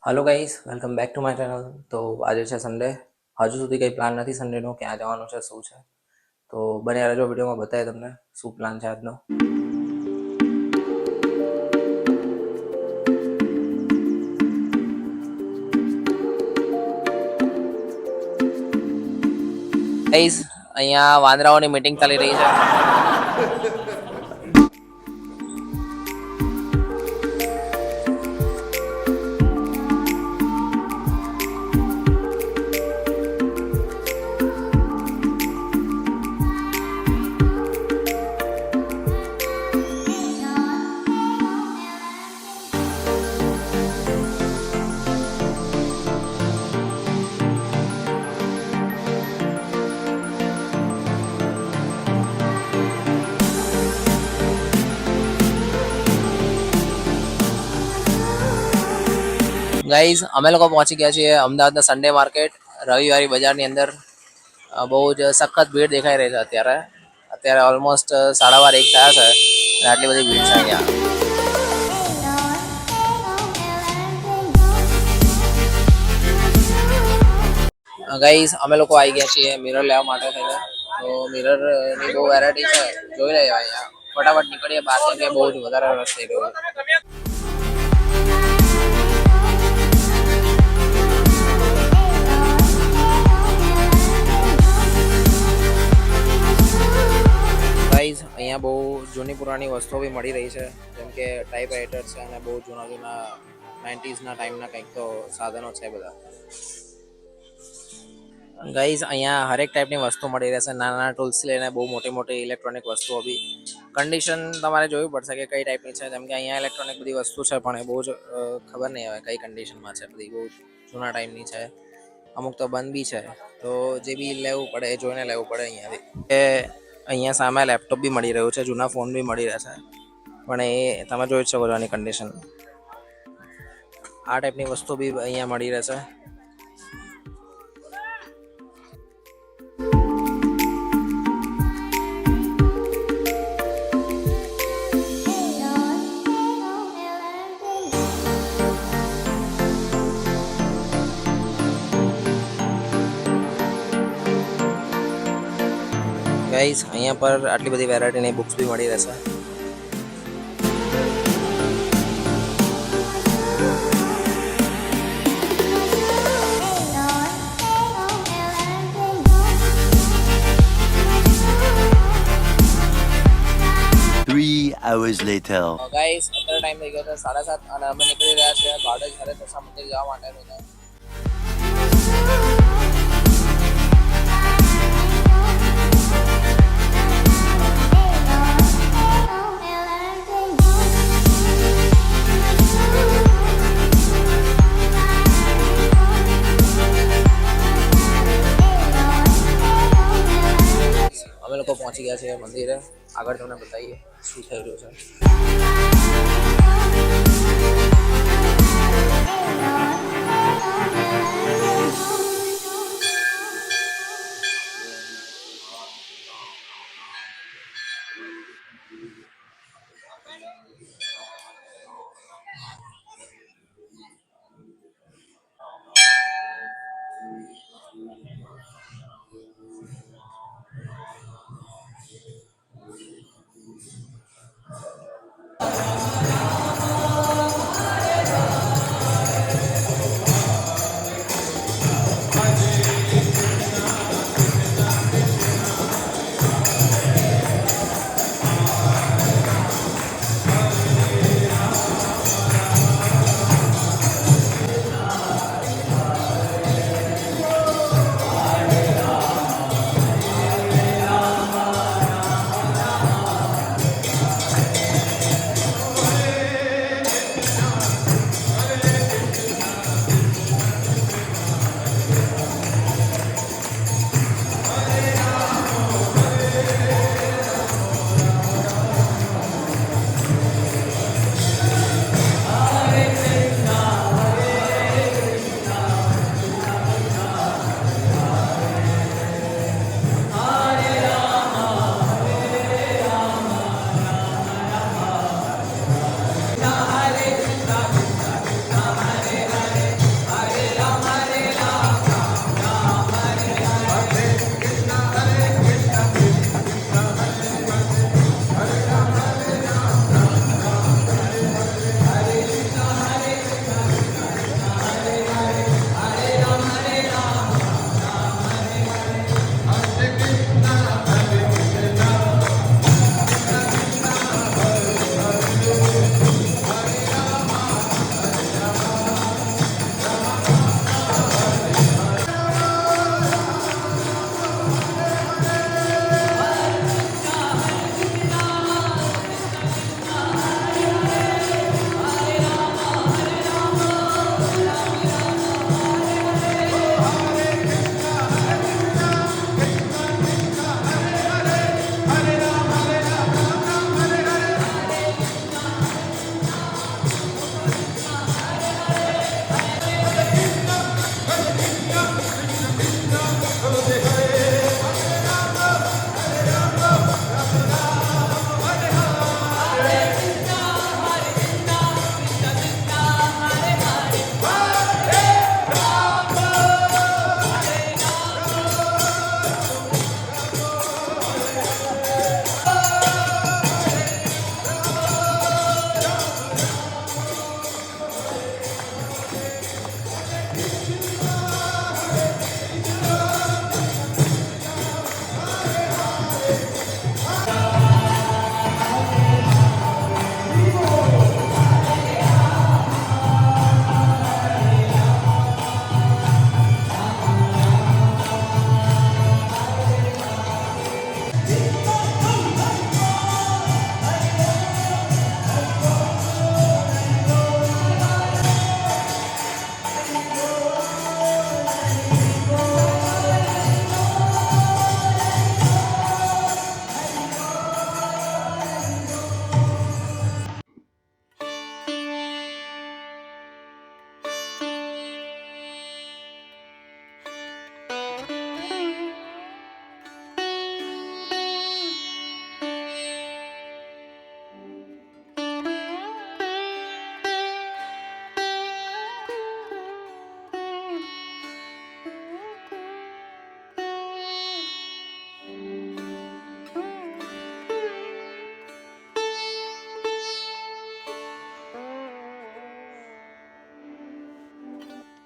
Hello guys, welcome back to my channel. તો આજે છે સન્ડે. હજુ સુધી કંઈ પ્લાન નથી સન્ડેનો, ક્યાં જવાનું છે, શું છે. તો બન્યા રહેજો, વિડીયોમાં બતાવે તમને શું પ્લાન છે આજનો. ગાઈસ, અહીંયા વાંદરાઓની મીટિંગ ચાલી રહી છે. ગાઈઝ, અમે લોકો પહોંચી ગયા છીએ અમદાવાદના સન્ડે માર્કેટ, રવિવારી બજારની અંદર. બહુ જ સખત ભીડ દેખાઈ રહી છે અત્યારે ઓલમોસ્ટ 12:30 થયા છે અને આટલી બધી ભીડ છે અહીંયા. ગાઈઝ, અમે લોકો આવી ગયા છીએ મિરર લેવા માટે થઈને. તો મિરરની બહુ વેરાયટી છે, જોઈ લઈએ અહીંયા. ફટાફટ નીકળીએ બહાર, કેમ કે બહુ જ વધારે રસ થઈ રહ્યો છે. ગાઈઝ, અહીંયા બહુ જૂની પુરાણી વસ્તુઓ બી મળી રહી છે, જેમ કે ટાઈપરાઇટર છે અને બહુ જૂના 90s ટાઈમના કંઈક તો સાધનો છે બધા. ગાઈઝ, અહીંયા હરેક ટાઈપની વસ્તુ મળી રહેશે, નાના ટૂલ્સથી લઈને બહુ મોટી મોટી ઇલેક્ટ્રોનિક વસ્તુઓ બી. કન્ડિશન તમારે જોવી પડશે કે કઈ ટાઈપની છે, જેમ કે અહીંયા ઇલેક્ટ્રોનિક બધી વસ્તુ છે પણ એ બહુ જ ખબર નહીં આવે કઈ કન્ડિશનમાં છે. બધી બહુ જૂના ટાઈમની છે, અમુક તો બંધ બી છે. તો જે બી લેવું પડે એ જોઈને લેવું પડે અહીંયાથી. અહીંયા સામે લેપટોપ બી મળી રહ્યું છે, જૂના ફોન બી મળી રહેશે, પણ એ તમે જોઈ જ શકો છો આની કન્ડિશન. આ ટાઈપની વસ્તુ બી અહીંયા મળી રહેશે. ગાઈઝ, અહીંયા પર આટલી બધી વેરાયટીની બુક્સ બી મળી રહેશે. Hours later. ગાઈઝ, અત્યારે ટાઈમ થઈ ગયો છે 7:30 અને અમે નીકળી રહ્યા છીએ બારડોલી હરેશ્વર મંદિર જવા માટે. અમે લોકો પહોંચી ગયા છે મંદિરે. આગળ તમને બતાવીએ શું થઈ રહ્યું છે.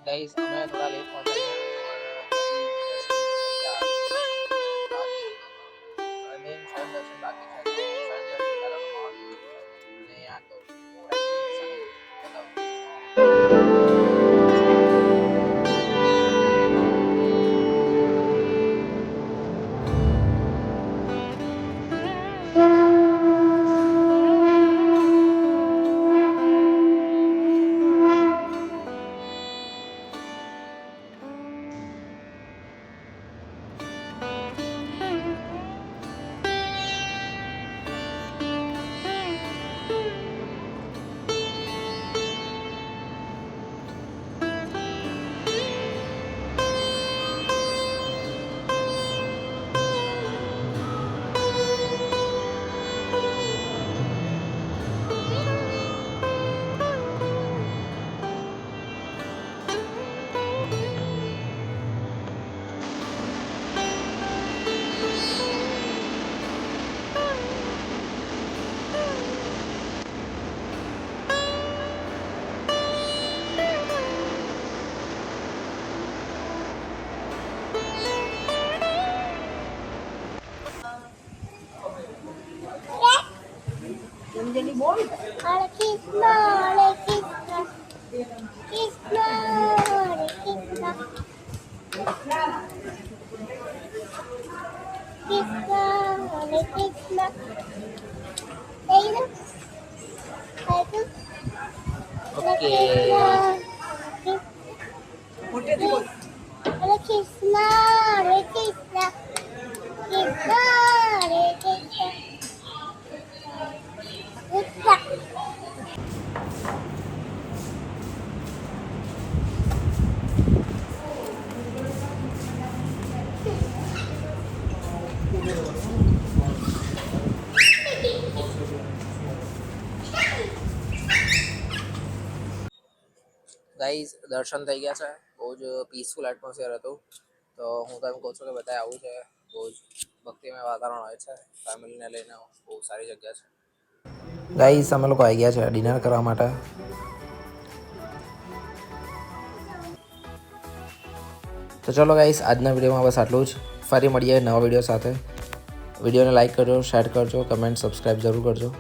ગાઈસ અમે થોડા લેટ પહોંચ્યા છે અને મેન સ્વયં દર્શન બાકી છે તો સ્વયં દર્શન પહેલા તો માહોલ જોઈ અને યાર તો અંજલિ બોલ હરે કૃષ્ણ હરે કૃષ્ણ કૃષ્ણ હરે કૃષ્ણ કૃષ્ણ હરે કૃષ્ણ ઓકે મોટેથી બોલ હરે કૃષ્ણ હરે કૃષ્ણ કૃષ્ણ હરે કૃષ્ણ ગાઈઝ દર્શન થઈ ગયા છે બહુ જ પીસફુલ એટમોસ્ફિયર હતું તો હું તો એમ કહું છું કે બધાએ આવું છે બહુ જ ભક્તિમય વાતાવરણ હોય છે ફેમિલીને લઈને બહુ સારી જગ્યા છે ગાઈઝ અમે લોકો આવી ગયા છે ડિનર કરવા માટે તો ચલો ગાઈઝ આજના વિડીયોમાં બસ આટલું જ ફરી મળીએ નવા વિડીયો સાથે વિડીયોને લાઇક કરજો શેર કરજો કમેન્ટ સબસ્ક્રાઈબ જરૂર કરજો